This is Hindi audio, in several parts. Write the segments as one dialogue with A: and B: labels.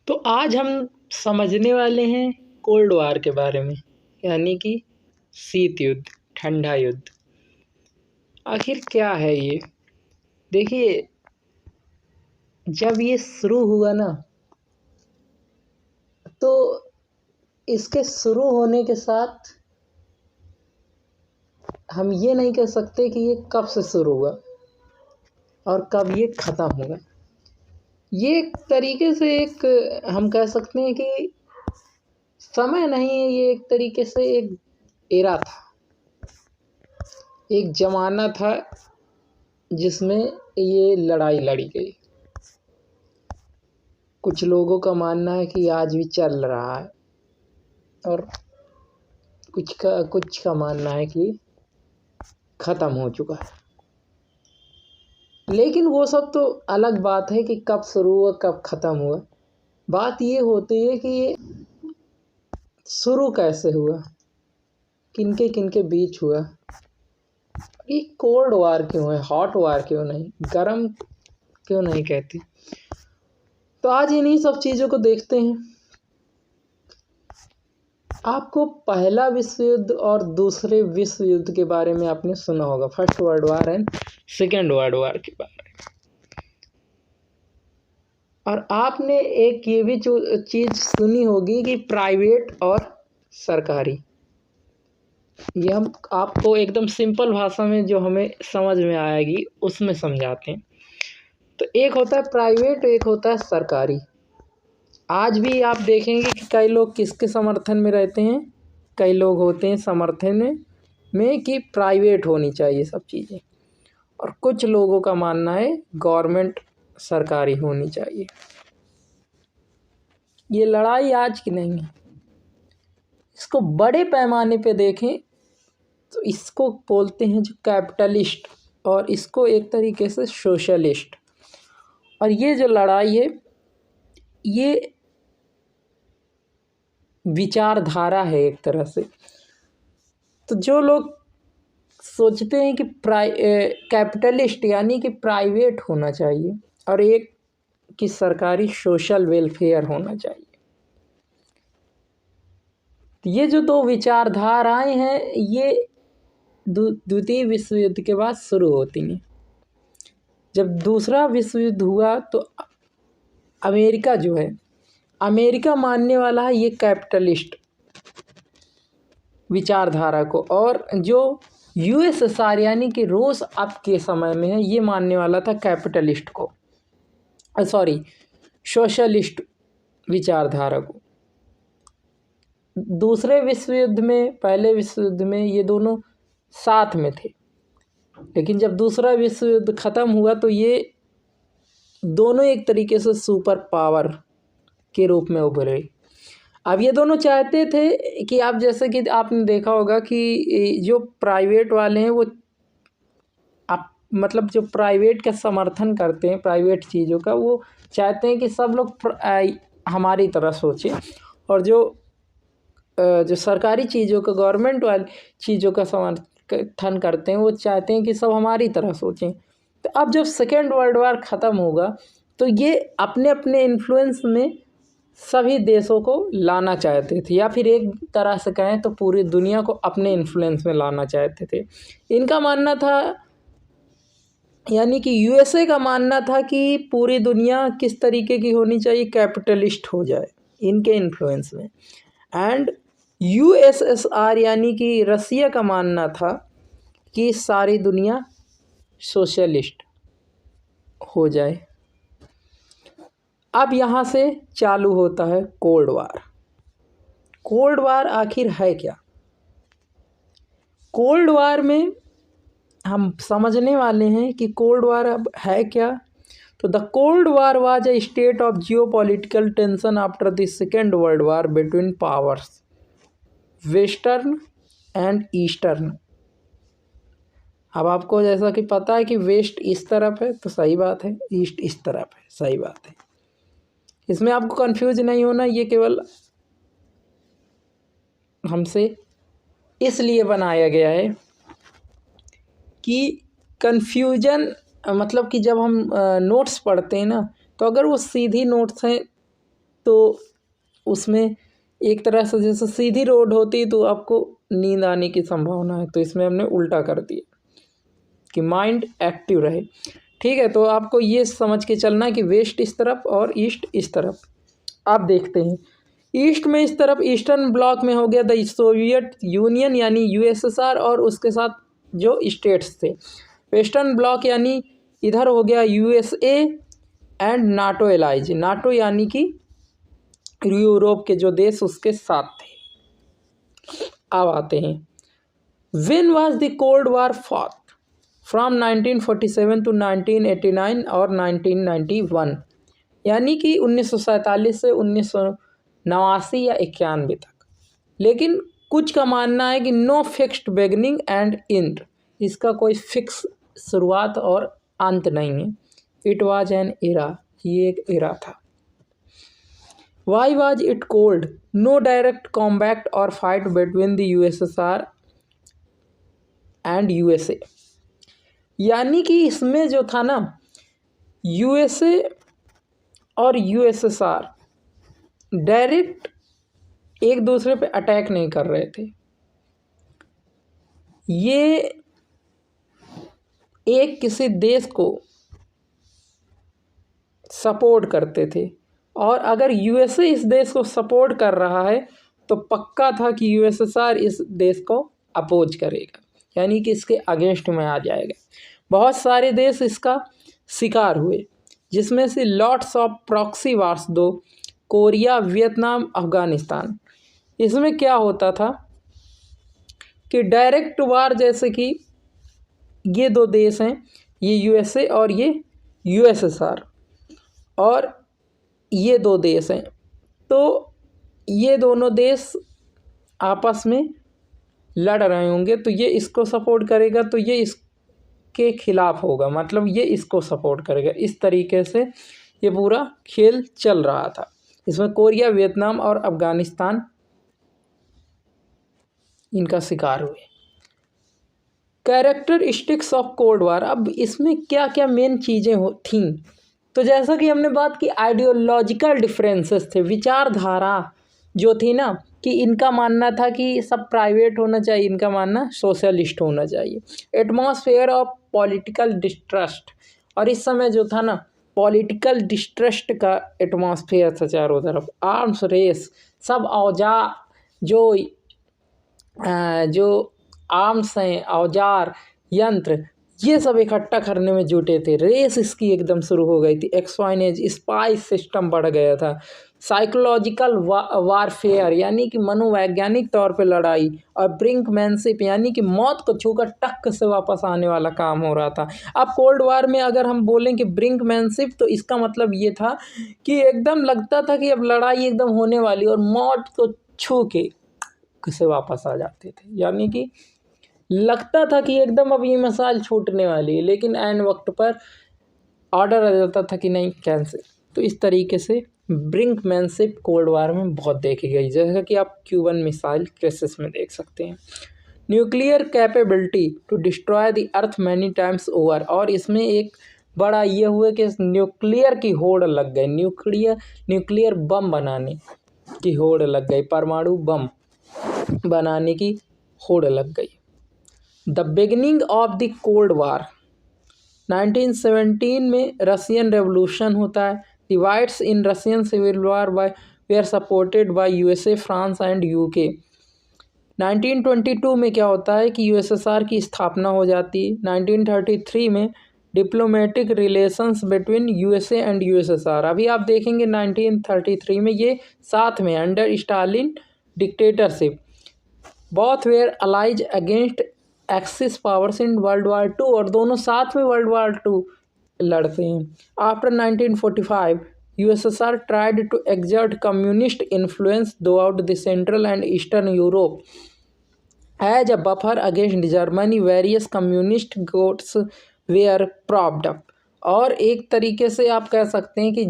A: तो आज हम समझने वाले हैं कोल्ड वार के बारे में, यानी कि शीत युद्ध, ठंडा युद्ध। आखिर क्या है ये? देखिए, जब ये शुरू हुआ ना, तो इसके शुरू होने के साथ हम ये नहीं कह सकते कि ये कब से शुरू हुआ और कब ये ख़त्म होगा। ये एक तरीके से हम कह सकते हैं कि समय नहीं है, ये एक तरीके से एक एरा था, एक ज़माना था जिसमें ये लड़ाई लड़ी गई। कुछ लोगों का मानना है कि आज भी चल रहा है और कुछ का मानना है कि ख़त्म हो चुका है। लेकिन वो सब तो अलग बात है कि कब शुरू हुआ कब ख़त्म हुआ। बात ये होती है कि ये शुरू कैसे हुआ, किनके बीच हुआ, ये कोल्ड वार क्यों है, हॉट वार क्यों नहीं, गर्म क्यों नहीं कहते। तो आज इन्हीं सब चीज़ों को देखते हैं। आपको पहला विश्व युद्ध और दूसरे विश्व युद्ध के बारे में आपने सुना होगा, first world war and second world war के बारे में। और आपने एक ये भी चीज़ सुनी होगी कि प्राइवेट और सरकारी। ये हम आपको एकदम सिंपल भाषा में जो हमें समझ में आएगी उसमें समझाते हैं। तो एक होता है प्राइवेट, एक होता है सरकारी। आज भी आप देखेंगे कि कई लोग किसके समर्थन में रहते हैं। कई लोग होते हैं समर्थन में कि प्राइवेट होनी चाहिए सब चीज़ें, और कुछ लोगों का मानना है गवर्नमेंट सरकारी होनी चाहिए। ये लड़ाई आज की नहीं है। इसको बड़े पैमाने पे देखें तो इसको बोलते हैं जो कैपिटलिस्ट, और इसको एक तरीके से सोशलिस्ट। और ये जो लड़ाई है ये विचारधारा है एक तरह से। तो जो लोग सोचते हैं कि कैपिटलिस्ट यानी कि प्राइवेट होना चाहिए, और एक कि सरकारी सोशल वेलफेयर होना चाहिए। ये जो दो विचारधाराएं हैं ये द्वितीय विश्व युद्ध के बाद शुरू होती हैं। जब दूसरा विश्व युद्ध हुआ तो अमेरिका जो है, अमेरिका मानने वाला है ये कैपिटलिस्ट विचारधारा को, और जो यूएसएसआर यानी कि रूस अब के समय में है ये मानने वाला था कैपिटलिस्ट को, सोशलिस्ट विचारधारा को। दूसरे विश्व युद्ध में, पहले विश्व युद्ध में ये दोनों साथ में थे, लेकिन जब दूसरा विश्व युद्ध ख़त्म हुआ तो ये दोनों एक तरीके से सुपर पावर के रूप में उभरे। अब ये दोनों चाहते थे कि आप जैसे कि आपने देखा होगा कि जो प्राइवेट वाले हैं वो मतलब जो प्राइवेट का समर्थन करते हैं, प्राइवेट चीज़ों का, वो चाहते हैं कि सब लोग हमारी तरह सोचें, और जो सरकारी चीज़ों का, गवर्नमेंट वाली चीज़ों का समर्थन करते हैं वो चाहते हैं कि सब हमारी तरह सोचें। तो अब जब सेकेंड वर्ल्ड वार ख़त्म होगा तो ये अपने अपने इन्फ्लुएंस में सभी देशों को लाना चाहते थे, या फिर एक तरह से कहें तो पूरी दुनिया को अपने इन्फ्लुएंस में लाना चाहते थे। इनका मानना था, यानी कि यूएसए का मानना था कि पूरी दुनिया किस तरीके की होनी चाहिए, कैपिटलिस्ट हो जाए इनके इन्फ्लुएंस में। एंड यूएसएसआर यानी कि रसिया का मानना था कि सारी दुनिया सोशलिस्ट हो जाए। अब यहाँ से चालू होता है कोल्ड वार। कोल्ड वार आखिर है क्या? कोल्ड वार में हम समझने वाले हैं कि कोल्ड वार अब है क्या। तो the cold war was a state of geopolitical tension after the second world war between powers western and eastern. अब आपको जैसा कि पता है कि वेस्ट इस तरफ है तो सही बात है, ईस्ट इस तरफ है, सही बात है। इसमें आपको कंफ्यूज नहीं होना, ये केवल हमसे इसलिए बनाया गया है कि कन्फ्यूजन, मतलब कि जब हम नोट्स पढ़ते हैं ना, तो अगर वो सीधी नोट्स हैं तो उसमें एक तरह से जैसे सीधी रोड होती तो आपको नींद आने की संभावना है, तो इसमें हमने उल्टा कर दिया कि माइंड एक्टिव रहे। ठीक है, तो आपको ये समझ के चलना है कि वेस्ट इस तरफ और ईस्ट इस तरफ। आप देखते हैं ईस्ट में इस तरफ ईस्टर्न ब्लॉक में हो गया द सोवियत यूनियन यानी यूएसएसआर और उसके साथ जो स्टेट्स थे। वेस्टर्न ब्लॉक यानी इधर हो गया USA and NATO allies, NATO यानी कि यूरोप के जो देश उसके साथ थे। अब आते हैं when was the cold war fought from 1947 to 1989 और 1991, यानी कि 1947 से 1989 या 91 तक। लेकिन कुछ का मानना है कि no fixed beginning and end, इसका कोई फिक्स शुरुआत और अंत नहीं है। इट वाज एन एरा, ये एक एरा था। Why was it cold? No direct combat और fight between the USSR and USA, यानी कि इसमें जो था ना यूएसए और यूएसएसआर डायरेक्ट एक दूसरे पे अटैक नहीं कर रहे थे, ये एक किसी देश को सपोर्ट करते थे। और अगर यूएसए इस देश को सपोर्ट कर रहा है तो पक्का था कि यूएसएसआर इस देश को अपोज करेगा, यानी कि इसके अगेंस्ट में आ जाएगा। बहुत सारे देश इसका शिकार हुए, जिसमें से लॉट्स ऑफ प्रॉक्सी वार्स, दो कोरिया, वियतनाम, अफगानिस्तान। इसमें क्या होता था कि डायरेक्ट वार, जैसे कि ये दो देश हैं, ये यूएसए और ये यूएसएसआर, और ये दो देश हैं, तो ये दोनों देश आपस में लड़ रहे होंगे, तो ये इसको सपोर्ट करेगा तो ये इसके खिलाफ होगा, मतलब ये इसको सपोर्ट करेगा। इस तरीके से ये पूरा खेल चल रहा था। इसमें कोरिया, वियतनाम और अफगानिस्तान इनका शिकार हुए। कैरेक्टरिस्टिक्स ऑफ कोल्ड वार, अब इसमें क्या क्या मेन चीज़ें थीं, तो जैसा कि हमने बात की आइडियोलॉजिकल डिफरेंसेस थे, विचारधारा जो थी ना, कि इनका मानना था कि सब प्राइवेट होना चाहिए, इनका मानना सोशलिस्ट होना चाहिए। एटमॉस्फेयर ऑफ पॉलिटिकल डिस्ट्रस्ट, और इस समय जो था ना पॉलिटिकल डिस्ट्रस्ट का एटमॉस्फेयर था चारों तरफ। आर्म्स रेस, सब औजार जो आर्म्स हैं, औजार, यंत्र, ये सब इकट्ठा करने में जुटे थे। रेस इसकी एकदम शुरू हो गई थी। एक्सवाइनेज, स्पाई सिस्टम बढ़ गया था। साइकोलॉजिकल वारफेयर, यानी कि मनोवैज्ञानिक तौर पे लड़ाई, और ब्रिंकमैनशिप, यानी कि मौत को छूकर टक्क से वापस आने वाला काम हो रहा था। अब कोल्ड वार में अगर हम बोलें कि ब्रिंकमैनशिप, तो इसका मतलब ये था कि एकदम लगता था कि अब लड़ाई एकदम होने वाली, और मौत को छू के से वापस आ जाते थे, यानी कि लगता था कि एकदम अब ये मिसाइल छूटने वाली है, लेकिन ऐन वक्त पर ऑर्डर आ जाता था कि नहीं, कैंसिल। तो इस तरीके से ब्रिंकमैनशिप कोल्ड वार में बहुत देखी गई, जैसा कि आप क्यूबन मिसाइल केसेस में देख सकते हैं। Nuclear capability to destroy the earth many times over, और इसमें एक बड़ा ये हुआ कि न्यूक्लियर की होड़ लग गई, न्यूक्लियर बम बनाने की होड़ लग गई, परमाणु बम बनाने की होड़ लग गई। The beginning of the cold war, 1917 में रशियन रेवोल्यूशन होता है। Divides in Russian civil war were supported by USA, France and UK. 1922 में क्या होता है कि यूएसएसआर की स्थापना हो जाती है। 1933 में diplomatic relations between USA and USSR. अभी आप देखेंगे 1933 में ये साथ में under Stalin dictatorship, both were allies against Axis powers in World War Two, और दोनों साथ में वर्ल्ड वार टू लड़ते हैं। After 1945 USSR tried to exert communist influence throughout the central and eastern Europe as a buffer against Germany, various communist govts were propped up. और एक तरीके से आप कह सकते हैं कि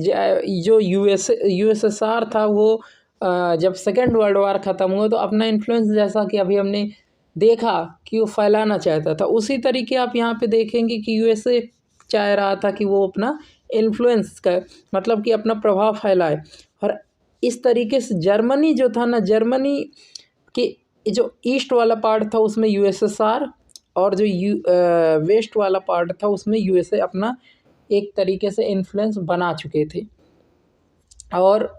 A: जो यूएसएसआर था वो जब सेकेंड वर्ल्ड वार ख़त्म हुआ तो अपना इन्फ्लुएंस, जैसा कि अभी हमने देखा कि वो फैलाना चाहता था, उसी तरीके आप यहाँ पे देखेंगे कि यूएसए चाह रहा था कि वो अपना इन्फ्लुएंस का मतलब कि अपना प्रभाव फैलाए। और इस तरीके से जर्मनी जो था ना, जर्मनी के जो ईस्ट वाला पार्ट था उसमें यूएसएसआर, और जो वेस्ट वाला पार्ट था उसमें यूएसए अपना एक तरीके से इन्फ्लुएंस बना चुके थे। और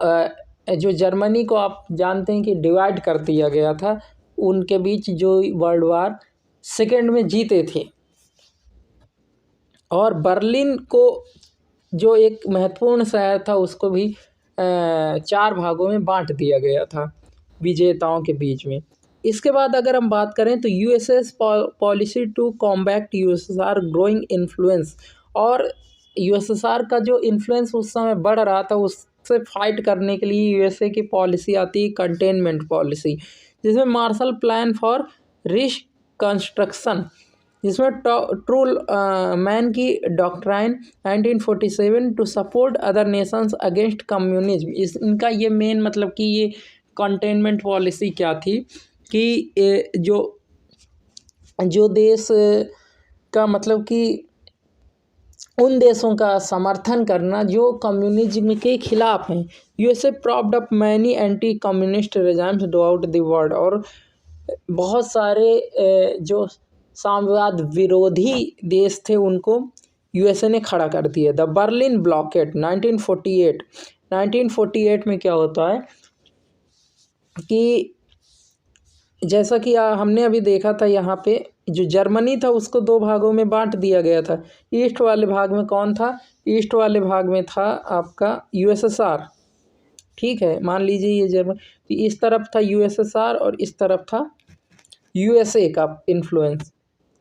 A: जो जर्मनी को आप जानते हैं कि डिवाइड कर दिया गया था, उनके बीच जो वर्ल्ड वार सेकेंड में जीते थे। और बर्लिन को जो एक महत्वपूर्ण शहर था उसको भी 4 भागों में बांट दिया गया था विजेताओं के बीच में। इसके बाद अगर हम बात करें तो US's policy to combat USSR growing influence, और यूएसएसआर का जो इन्फ्लुएंस उस समय बढ़ रहा था उससे फाइट करने के लिए यूएसए की पॉलिसी आती है कंटेनमेंट पॉलिसी, जिसमें मार्शल प्लान फॉर रिकंस्ट्रक्शन, जिसमें ट्रू मैन की doctrine 1947 to support other nations against communism. इनका ये मेन मतलब कि ये कंटेनमेंट पॉलिसी क्या थी कि जो देश का मतलब कि उन देशों का समर्थन करना जो कम्युनिज्म के खिलाफ हैं। USA propped up many anti communist regimes throughout the world, और बहुत सारे जो साम्यवाद विरोधी देश थे उनको यूएसए ने खड़ा कर दिया। द बर्लिन ब्लॉकेड 1948 में क्या होता है कि जैसा कि हमने अभी देखा था, यहाँ पे जो जर्मनी था उसको 2 भागों में बांट दिया गया था। ईस्ट वाले भाग में कौन था? ईस्ट वाले भाग में था आपका यूएसएसआर, ठीक है, मान लीजिए ये जर्मनी, इस तरफ था यूएसएसआर और इस तरफ था यूएसए का इन्फ्लुएंस।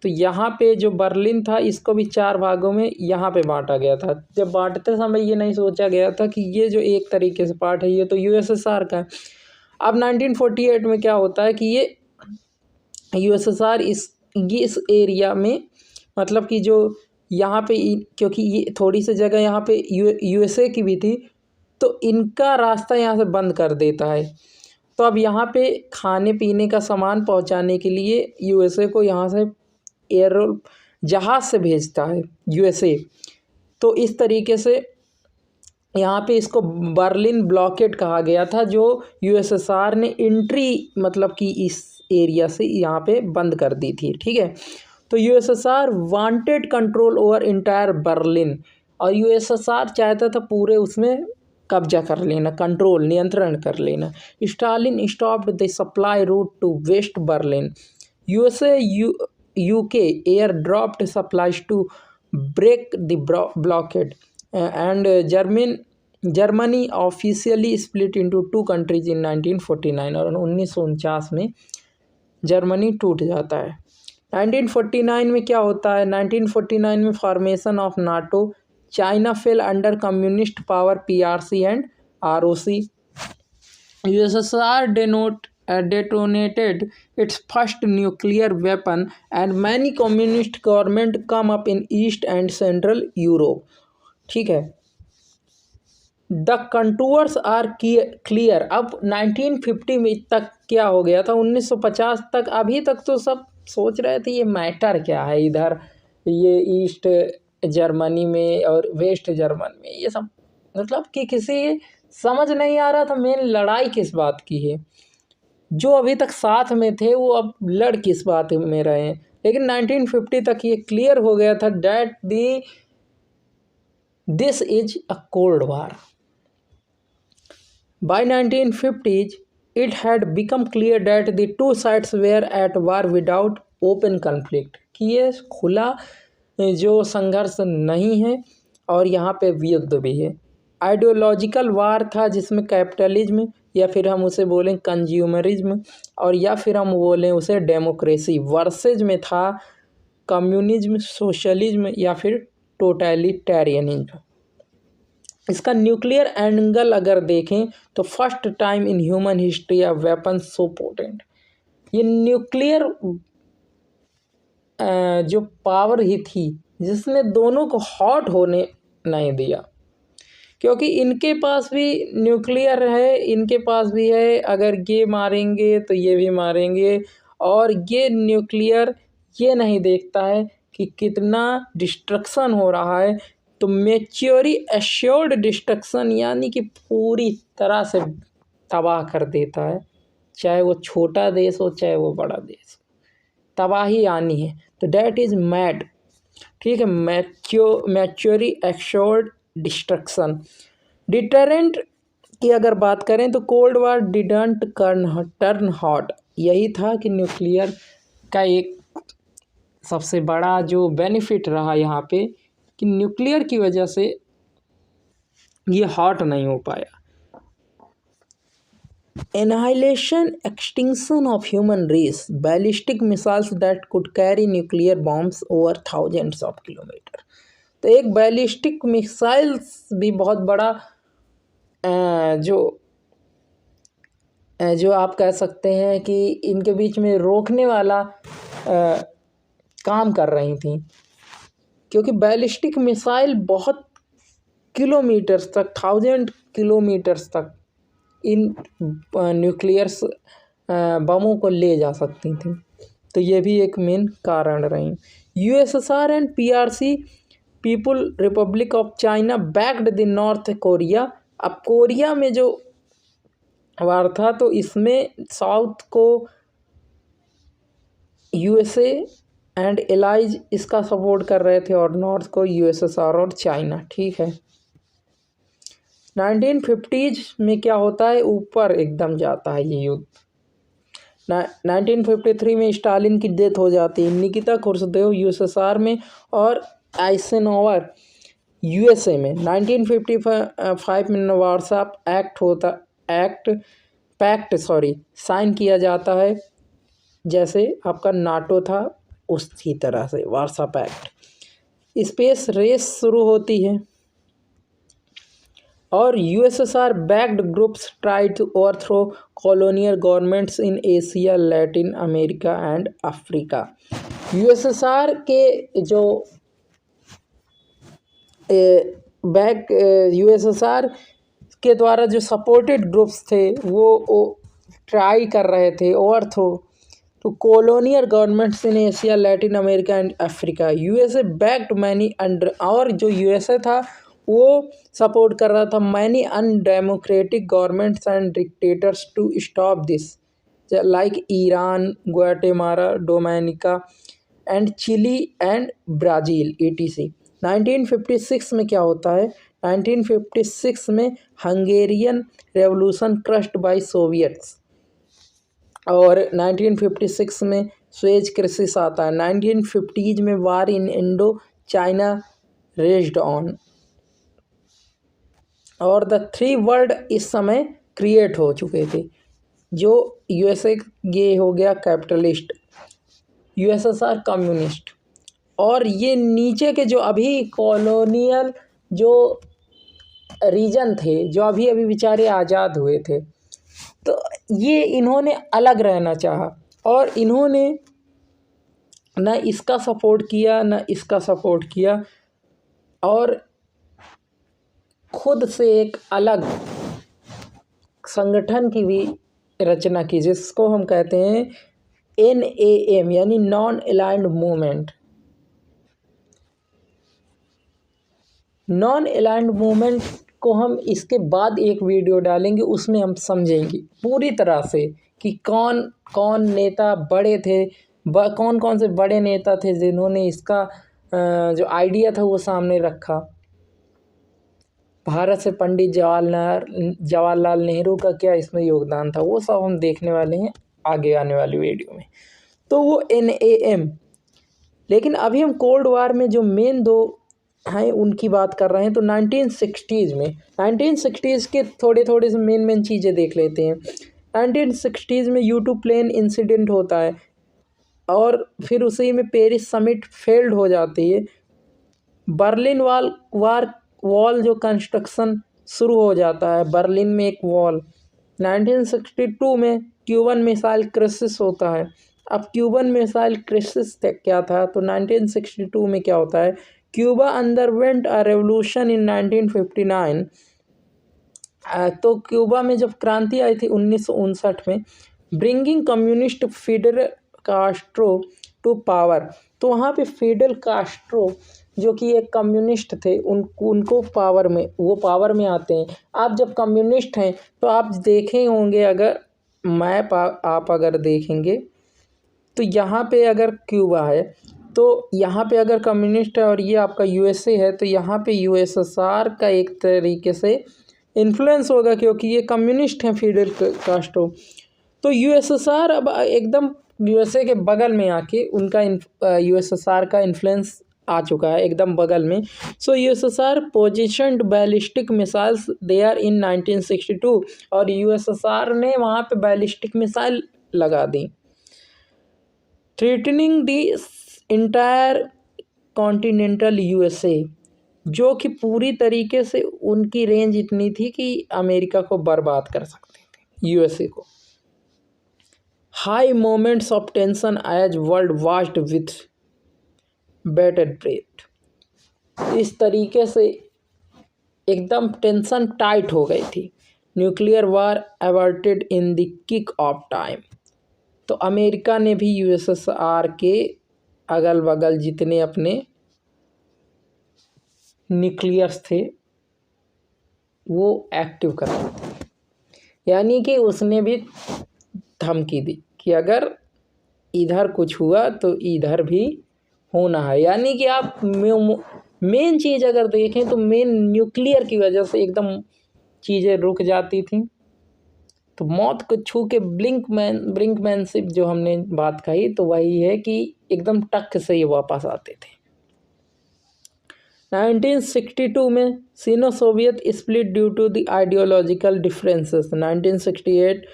A: तो यहाँ पे जो बर्लिन था इसको भी 4 भागों में यहाँ पे बांटा गया था। जब बांटते समय ये नहीं सोचा गया था कि ये जो एक तरीके से पार्ट है ये तो यूएसएसआर का है। अब 1948 में क्या होता है कि ये यूएसएसआर इस एरिया में मतलब कि जो यहाँ पे क्योंकि ये थोड़ी सी जगह यहाँ पे यूएसए की भी थी, तो इनका रास्ता यहाँ से बंद कर देता है। तो अब यहाँ पे खाने पीने का सामान पहुँचाने के लिए यूएसए को यहाँ से जहाज़ से भेजता है यूएसए। तो इस तरीके से यहाँ पे इसको बर्लिन ब्लॉकेड कहा गया था, जो यूएसएसआर ने एंट्री मतलब कि इस एरिया से यहाँ पे बंद कर दी थी, ठीक है। तो USSR wanted control over entire Berlin, और यूएसएसआर चाहता था पूरे उसमें कब्जा कर लेना, कंट्रोल नियंत्रण कर लेना। Stalin stopped the supply route to West Berlin. USA UK air dropped supplies to break the blockade, and Germany officially split into 2 countries in 1949, और 1949 में जर्मनी टूट जाता है। 1949 में क्या होता है? 1949 में formation of NATO, China fail under communist power PRC and ROC। USSR detonated its first nuclear weapon, and many communist government come up in East and Central Europe, ठीक है। The contours are clear. अब 1950 में तक क्या हो गया था, 1950 तक अभी तक तो सब सोच रहे थे ये मैटर क्या है इधर, ये ईस्ट जर्मनी में और वेस्ट जर्मन में, ये सब मतलब कि किसी समझ नहीं आ रहा था मेन लड़ाई किस बात की है। जो अभी तक साथ में थे वो अब लड़ किस बात में रहे हैं। लेकिन 1950 तक ये क्लियर हो गया था that this is a cold war. By 1950s, it had become clear that the two sides were at war without open conflict, कि ये खुला जो संघर्ष नहीं है और यहाँ पे युद्ध भी है। आइडियोलॉजिकल वार था जिसमें कैपिटलिज्म या फिर हम उसे बोलें कंज्यूमरिज्म, और या फिर हम बोलें उसे डेमोक्रेसी वर्सेज में था कम्युनिज्म, सोशलिज्म या फिर टोटलिटेरियनिज्म। इसका न्यूक्लियर एंगल अगर देखें तो first time in human history of weapon so potent, ये न्यूक्लियर जो पावर ही थी जिसने दोनों को हॉट होने नहीं दिया, क्योंकि इनके पास भी न्यूक्लियर है, इनके पास भी है, अगर ये मारेंगे तो ये भी मारेंगे। और ये न्यूक्लियर ये नहीं देखता है कि कितना डिस्ट्रक्शन हो रहा है, तो मैच्योरी एश्योर्ड डिस्ट्रक्शन यानी कि पूरी तरह से तबाह कर देता है, चाहे वो छोटा देश हो चाहे वो बड़ा देश हो, तबाही आनी है। तो डैट इज़ मैड, ठीक है। मैच्योरी एक्शोर्ड डिस्ट्रक्शन। डिटरेंट की अगर बात करें तो cold war didn't turn hot, यही था कि न्यूक्लियर का एक सबसे बड़ा जो बेनिफिट रहा यहाँ पे कि न्यूक्लियर की वजह से ये हॉट नहीं हो पाया। Annihilation, extinction of human race, ballistic missiles that could carry nuclear bombs over thousands of kilometers। तो एक बैलिस्टिक मिसाइल्स भी बहुत बड़ा जो आप कह सकते हैं कि इनके बीच में रोकने वाला काम कर रही थी, क्योंकि बैलिस्टिक मिसाइल बहुत किलोमीटर्स तक, 1000 किलोमीटर्स तक इन न्यूक्लियर्स बमों को ले जा सकती थी। तो ये भी एक मेन कारण रही। USSR and PRC, people Republic of China, backed the north Korea. अब कोरिया में जो वार था तो इसमें साउथ को यूएसए एंड एलाइज इसका सपोर्ट कर रहे थे और नॉर्थ को यूएसएसआर और चाइना, ठीक है। 1950s में क्या होता है, ऊपर एकदम जाता है ये युद्ध। 1953 में स्टालिन की डेथ हो जाती है, निकिता खुर्सदेव यूएसएसआर में और आइसेनहोवर यूएसए में। 1955 में वार्साप पैक्ट साइन किया जाता है, जैसे आपका नाटो था उसी तरह से वार्सा पैक्ट। स्पेस रेस शुरू होती है और USSR backed groups tried to overthrow colonial governments in Asia, Latin America and Africa. USSR के जो यूएसएसआर के द्वारा जो सपोर्टेड ग्रुप्स थे वो ट्राई कर रहे थे overthrow to colonial governments in Asia, Latin America and Africa. USA backed many under, और जो यूएसए था वो सपोर्ट कर रहा था many undemocratic governments and dictators to stop this, like Iran, Guatemala, Dominica and Chile and Brazil etc। 1956 में क्या होता है, 1956 में Hungarian revolution crushed by Soviets, और 1956 में सुएज क्राइसिस आता है। 1950s में war in Indochina raised on, और द थ्री वर्ल्ड इस समय क्रिएट हो चुके थे। जो यूएसए ये हो गया कैपिटलिस्ट, यूएसएसआर कम्युनिस्ट, और ये नीचे के जो अभी कॉलोनियल जो रीजन थे, जो अभी अभी बेचारे आज़ाद हुए थे, तो ये इन्होंने अलग रहना चाहा और इन्होंने न इसका सपोर्ट किया न इसका सपोर्ट किया, और खुद से एक अलग संगठन की भी रचना की, जिसको हम कहते हैं NAM यानी non aligned movement. Non aligned movement को हम इसके बाद एक वीडियो डालेंगे, उसमें हम समझेंगे पूरी तरह से कि कौन कौन नेता बड़े थे, कौन कौन से बड़े नेता थे जिन्होंने इसका जो आइडिया था वो सामने रखा। भारत से पंडित जवाहरलाल नेहरू का क्या इसमें योगदान था, वो सब हम देखने वाले हैं आगे आने वाली वीडियो में। तो वो NAM, लेकिन अभी हम कोल्ड वार में जो मेन दो हैं उनकी बात कर रहे हैं। तो 1960s में, 1960s के थोड़े से मेन चीज़ें देख लेते हैं। 1960s में U2 प्लेन इंसिडेंट होता है और फिर उसी में पेरिस समिट फेल्ड हो जाती है। बर्लिन वॉल जो कंस्ट्रक्शन शुरू हो जाता है, बर्लिन में एक वॉल। 1962 में क्यूबन मिसाइल क्राइसिस होता है। अब क्यूबन मिसाइल क्राइसिस क्या था, तो 1962 में क्या होता है, Cuba underwent a revolution in 1959। तो क्यूबा में जब क्रांति आई थी 1959 में, bringing communist Fidel Castro to power. तो वहाँ पे फिडेल कास्ट्रो जो कि एक कम्युनिस्ट थे, उनको पावर में आते हैं। आप जब कम्युनिस्ट हैं तो आप देखे होंगे, अगर मैप आप अगर देखेंगे तो यहाँ पे अगर क्यूबा है तो यहाँ पे अगर कम्युनिस्ट है और ये आपका यूएसए है तो यहाँ पे यूएसएसआर का एक तरीके से इन्फ्लुएंस होगा, क्योंकि ये कम्युनिस्ट हैं फिडेल कास्ट्रो। तो यूएसएसआर अब एकदम यूएसए के बगल में आके उनका यूएसएसआर का इन्फ्लुएंस आ चुका है एकदम बगल में। So USSR positioned ballistic missiles there in 1962 और यूएसएसआर ने वहाँ पे बैलिस्टिक मिसाइल लगा दी, threatening the entire continental USA, जो कि पूरी तरीके से उनकी रेंज इतनी थी कि अमेरिका को बर्बाद कर सकते थे, यूएसए को। High moments of tension as world watched with bated breath, इस तरीके से एकदम टेंशन टाइट हो गई थी। Nuclear war averted in the nick of time, तो अमेरिका ने भी यूएसएसआर के अगल बगल जितने अपने न्यूक्लियर्स थे वो एक्टिव कर रहे थे, यानी कि उसने भी धमकी दी कि अगर इधर कुछ हुआ तो इधर भी होना है। यानी कि आप मेन चीज़ अगर देखें तो मेन न्यूक्लियर की वजह से एकदम चीज़ें रुक जाती थी। तो मौत को छू के ब्रिंकमैनशिप जो हमने बात कही तो वही है कि एकदम टक से ये वापस आते थे। 1962 में Sino Soviet split due to the ideological differences. 1968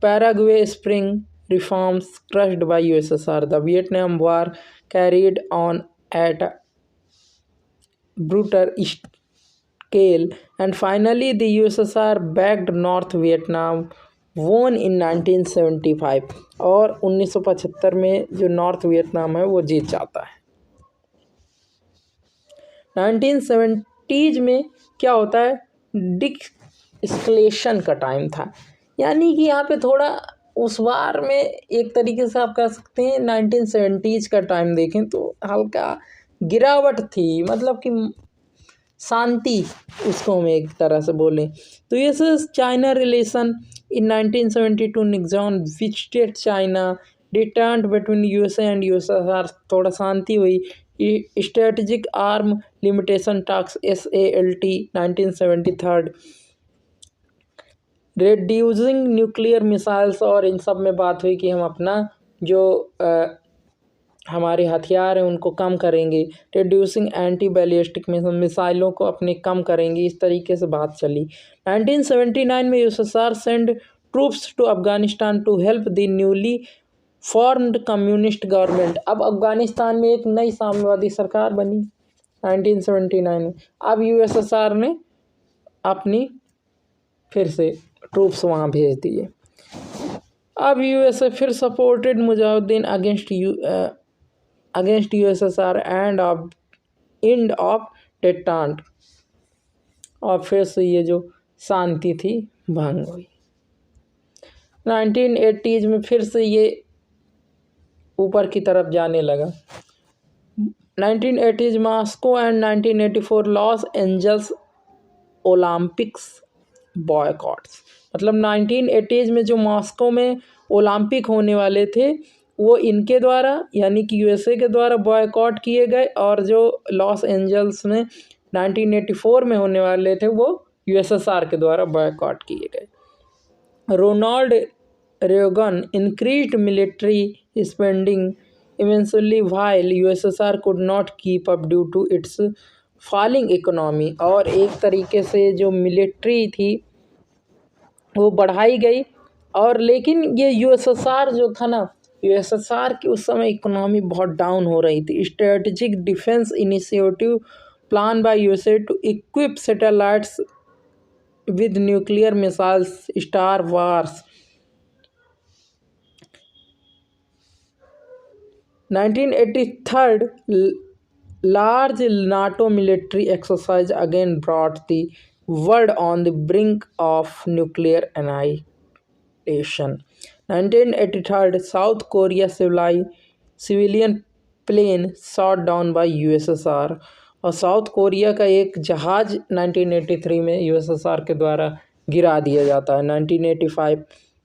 A: Prague spring reforms crushed by USSR. The Vietnam War carried on at a brutal scale, and finally the USSR backed North Vietnam won in 1975 और 1975 में जो नॉर्थ वियतनाम है वो जीत जाता है। 1970s में क्या होता है, डिस्कलेशन का टाइम था, यानी कि यहाँ पे थोड़ा उस वार में एक तरीके से आप कह सकते हैं 1970s का टाइम देखें तो हल्का गिरावट थी, मतलब कि शांति उसको हम एक तरह से बोलें। तो ये China relation in 1972 Nixon visited China, detente between USA and USSR, थोड़ा शांति हुई। Strategic arm limitation talks SALT 1973, reducing nuclear missiles, और इन सब में बात हुई कि हम अपना जो हमारे हथियार हैं उनको कम करेंगे, रिड्यूसिंग एंटी बैलिस्टिक मिसाइलों को अपने कम करेंगे, इस तरीके से बात चली। 1979 में USSR send troops to Afghanistan to help the newly formed communist government. अब अफगानिस्तान में एक नई साम्यवादी सरकार बनी 1979 में। अब यूएसएसआर ने अपनी फिर से ट्रूप्स वहाँ भेज दिए। अब यूएसए फिर supported mujahideen against USSR and end of detente, और फिर से ये जो शांति थी भंग हुई। 1980s में फिर से ये ऊपर की तरफ जाने लगा। 1980s Moscow and 1984 Los Angeles Olympics boycotts, मतलब 1980s में जो मॉस्को में ओलंपिक होने वाले थे वो इनके द्वारा यानी कि यूएसए के द्वारा बॉयकॉट किए गए, और जो लॉस एंजल्स में 1984 में होने वाले थे वो यूएसएसआर के द्वारा बॉयकॉट किए गए। Ronald Reagan increased military spending eventually while USSR could not keep up due to its falling economy, और एक तरीके से जो मिलिट्री थी वो बढ़ाई गई, और लेकिन ये यूएसएसआर जो था ना, यूएसएसआर की उस समय इकोनॉमी बहुत डाउन हो रही थी। Strategic defence initiative plan by USA to equip satellites with nuclear missiles Star Wars. 1983 large NATO military exercise again brought the world on the brink of nuclear annihilation. 1983 South Korea civilian plane shot down by USSR और साउथ कोरिया का एक जहाज़ 1983 में यूएसएसआर के द्वारा गिरा दिया जाता है। 1985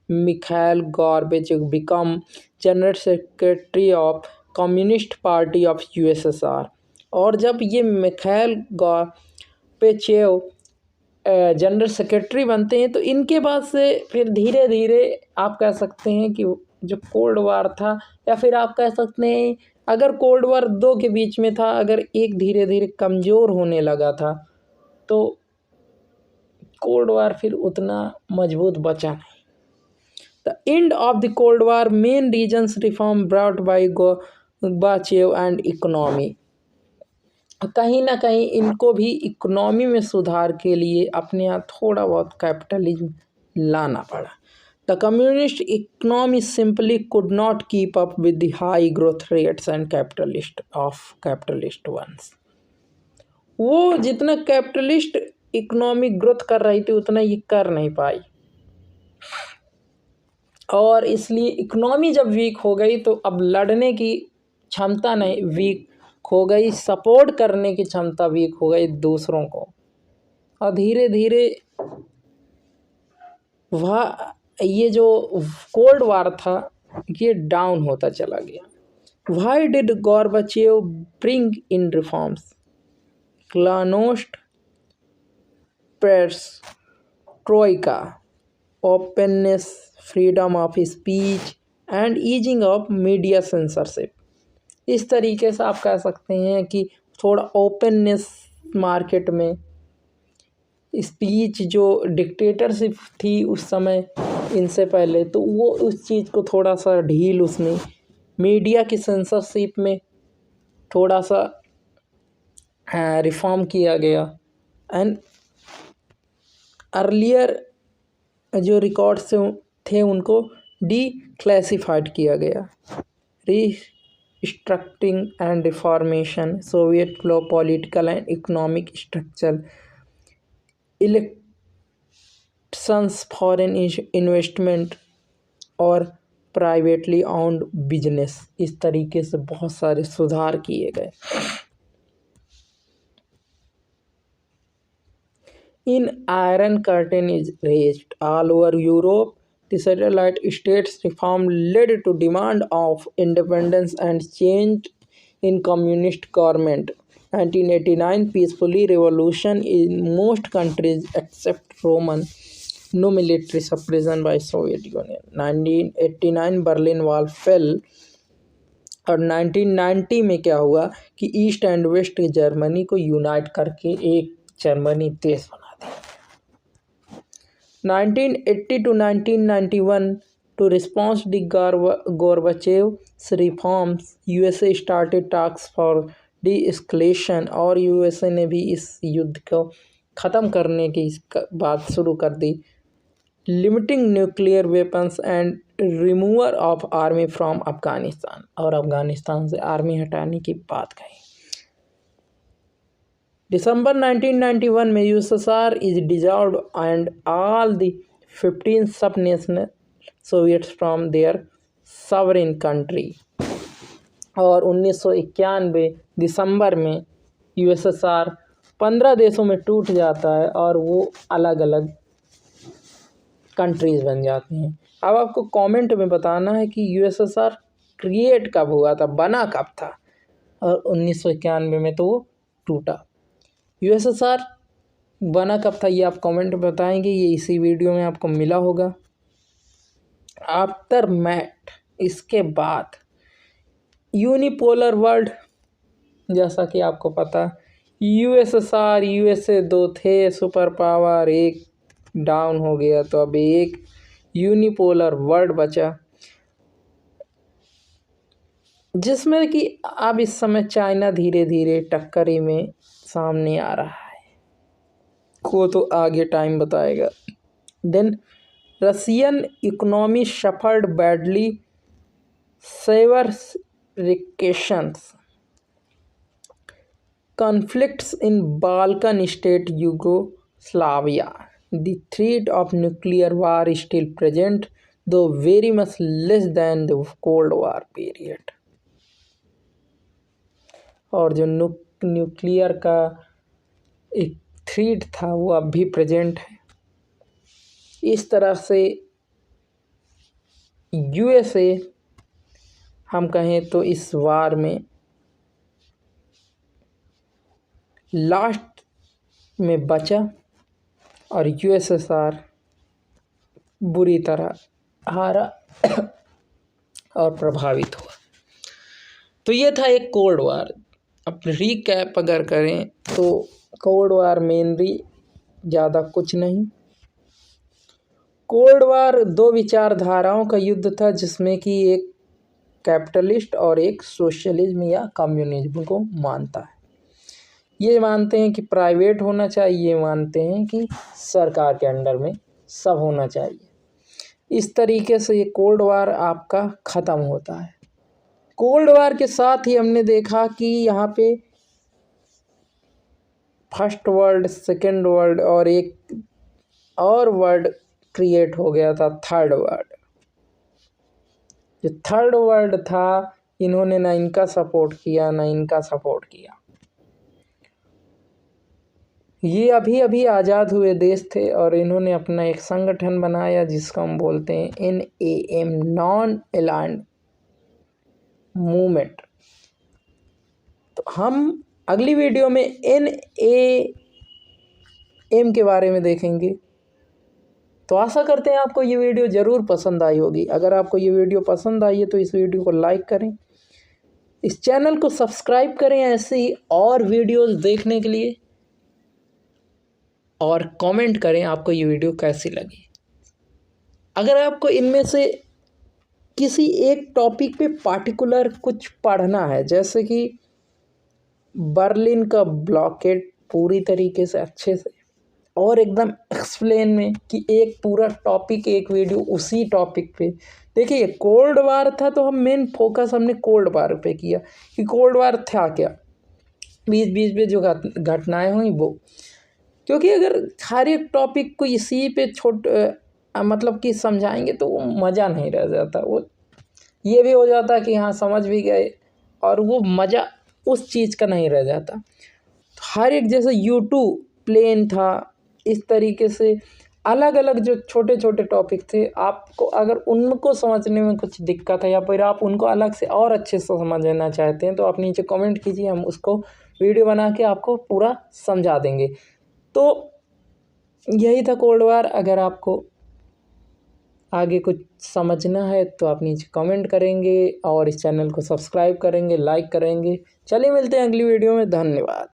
A: Mikhail Gorbachev become general secretary of communist party of USSR. और जब ये मिखाइल गॉर्बेचेव जनरल सेक्रेटरी बनते हैं तो इनके बाद से फिर धीरे धीरे आप कह सकते हैं कि जो कोल्ड वार था, या फिर आप कह सकते हैं अगर कोल्ड वार 2 के बीच में था, अगर एक धीरे धीरे कमज़ोर होने लगा था तो कोल्ड वार फिर उतना मजबूत बचा नहीं। The end of the cold war main reasons reform brought by Gorbachev and economy. कहीं ना कहीं इनको भी इकोनॉमी में सुधार के लिए अपने यहाँ थोड़ा बहुत कैपिटलिज्म लाना पड़ा। The communist economy simply could not keep up with the high growth rates and capitalist ones. वो जितना कैपिटलिस्ट इकोनॉमिक ग्रोथ कर रही थी उतना ये कर नहीं पाई, और इसलिए इकोनॉमी जब वीक हो गई तो अब लड़ने की क्षमता नहीं, वीक हो गई, सपोर्ट करने की क्षमता वीक हो गई दूसरों को, और धीरे धीरे वह ये जो कोल्ड वार था ये डाउन होता चला गया। Why did Gorbachev bring in reforms? Glasnost, press, troika, openness, freedom of speech and easing of media censorship। इस तरीके से आप कह सकते हैं कि थोड़ा ओपननेस मार्केट में, स्पीच जो डिक्टेटरशिप थी उस समय इनसे पहले, तो वो उस चीज़ को थोड़ा सा ढील, उसमें मीडिया की सेंसरशिप में थोड़ा सा रिफॉर्म किया गया, एंड अर्लियर जो रिकॉर्ड्स थे उनको डीक्लासिफाइड किया गया। Restructuring and reformation, Soviet law, political and economic structure, elections, foreign investment और प्राइवेटली ऑन्ड बिजनेस, इस तरीके से बहुत सारे सुधार किए गए। In iron curtain is raised all over Europe, the satellite states reform led to demand of independence and change in communist government. 1989 peacefully revolution in most countries except Roman, no military suppression by Soviet Union। 1989 Berlin wall fell, और 1990 में क्या हुआ कि ईस्ट एंड वेस्ट जर्मनी को यूनाइट करके एक जर्मनी देश बना दिया। 1980 to 1991 to response the Gorbachev's reforms, USA started talks for de-escalation, और यूएसए ने भी इस युद्ध को ख़त्म करने की बात शुरू कर दी। Limiting nuclear weapons and remover of army from Afghanistan, और अफगानिस्तान से आर्मी हटाने की बात कही। दिसंबर 1991 में USSR is dissolved and all the 15 subnational soviets from their sovereign country. और 1991 दिसंबर में यूएसएसआर 15 देशों में टूट जाता है और वो अलग अलग कंट्रीज़ बन जाती हैं। अब आपको कमेंट में बताना है कि यूएसएसआर क्रिएट कब हुआ था, बना कब था, और 1991 में तो वो टूटा। यूएसएसआर बना कब था ये आप कमेंट में बताएंगे, ये इसी वीडियो में आपको मिला होगा। आफ्टर मैट, इसके बाद यूनिपोलर वर्ल्ड, जैसा कि आपको पता यूएसएसआर यूएसए दो थे सुपर पावर, एक डाउन हो गया तो अब एक यूनिपोलर वर्ल्ड बचा, जिसमें कि अब इस समय चाइना धीरे धीरे टक्करी में सामने आ रहा है, को तो आगे टाइम बताएगा। Then Russian economy suffered badly, severe recessions, conflicts in Balkan state Yugoslavia. The threat of nuclear war is still present, though very much less than the Cold War period। और जो न्यूक्लियर का एक थ्रेट था वो अब भी प्रेजेंट है। इस तरह से यूएसए हम कहें तो इस वार में लास्ट में बचा और यूएसएसआर बुरी तरह हारा और प्रभावित हुआ। तो ये था एक कोल्ड वार। अब रीकैप अगर करें तो कोल्ड वार मेनली ज़्यादा कुछ नहीं। कोल्ड वार दो विचारधाराओं का युद्ध था जिसमें कि एक कैपिटलिस्ट और एक सोशलिज्म या कम्युनिज्म को मानता है। ये मानते हैं कि प्राइवेट होना चाहिए, ये मानते हैं कि सरकार के अंडर में सब होना चाहिए। इस तरीके से ये कोल्ड वार आपका ख़त्म होता है। कोल्ड वार के साथ ही हमने देखा कि यहाँ पे फर्स्ट वर्ल्ड, सेकेंड वर्ल्ड और एक और वर्ल्ड क्रिएट हो गया था, थर्ड वर्ल्ड। जो थर्ड वर्ल्ड था, इन्होंने ना इनका सपोर्ट किया ना इनका सपोर्ट किया। ये अभी अभी आज़ाद हुए देश थे और इन्होंने अपना एक संगठन बनाया जिसको हम बोलते हैं NAM, नॉन अलाइंड मूवमेंट। तो हम अगली वीडियो में NAM के बारे में देखेंगे। तो आशा करते हैं आपको ये वीडियो ज़रूर पसंद आई होगी। अगर आपको ये वीडियो पसंद आई है तो इस वीडियो को लाइक करें, इस चैनल को सब्सक्राइब करें ऐसे ही और वीडियोस देखने के लिए, और कमेंट करें आपको ये वीडियो कैसी लगी। अगर आपको इनमें से किसी एक टॉपिक पे पार्टिकुलर कुछ पढ़ना है, जैसे कि बर्लिन का ब्लॉकेड पूरी तरीके से अच्छे से और एकदम एक्सप्लेन में कि एक पूरा टॉपिक, एक वीडियो उसी टॉपिक पे। देखिए कोल्ड वार था तो हम मेन फोकस हमने कोल्ड वार पे किया कि कोल्ड वार था क्या, बीच बीच में जो घटनाएं हुई वो। क्योंकि अगर हर एक टॉपिक को इसी पे मतलब कि समझाएंगे तो वो मज़ा नहीं रह जाता। वो ये भी हो जाता कि हाँ समझ भी गए और वो मज़ा उस चीज़ का नहीं रह जाता। हर एक जैसे यूट्यूब प्लेन था, इस तरीके से अलग अलग जो छोटे छोटे टॉपिक थे, आपको अगर उनको समझने में कुछ दिक्कत है या फिर आप उनको अलग से और अच्छे से समझना चाहते हैं तो आप नीचे कमेंट कीजिए, हम उसको वीडियो बना के आपको पूरा समझा देंगे। तो यही था कोल्ड वार। अगर आपको आगे कुछ समझना है तो आप नीचे कमेंट करेंगे और इस चैनल को सब्सक्राइब करेंगे, लाइक करेंगे। चलिए मिलते हैं अगली वीडियो में। धन्यवाद।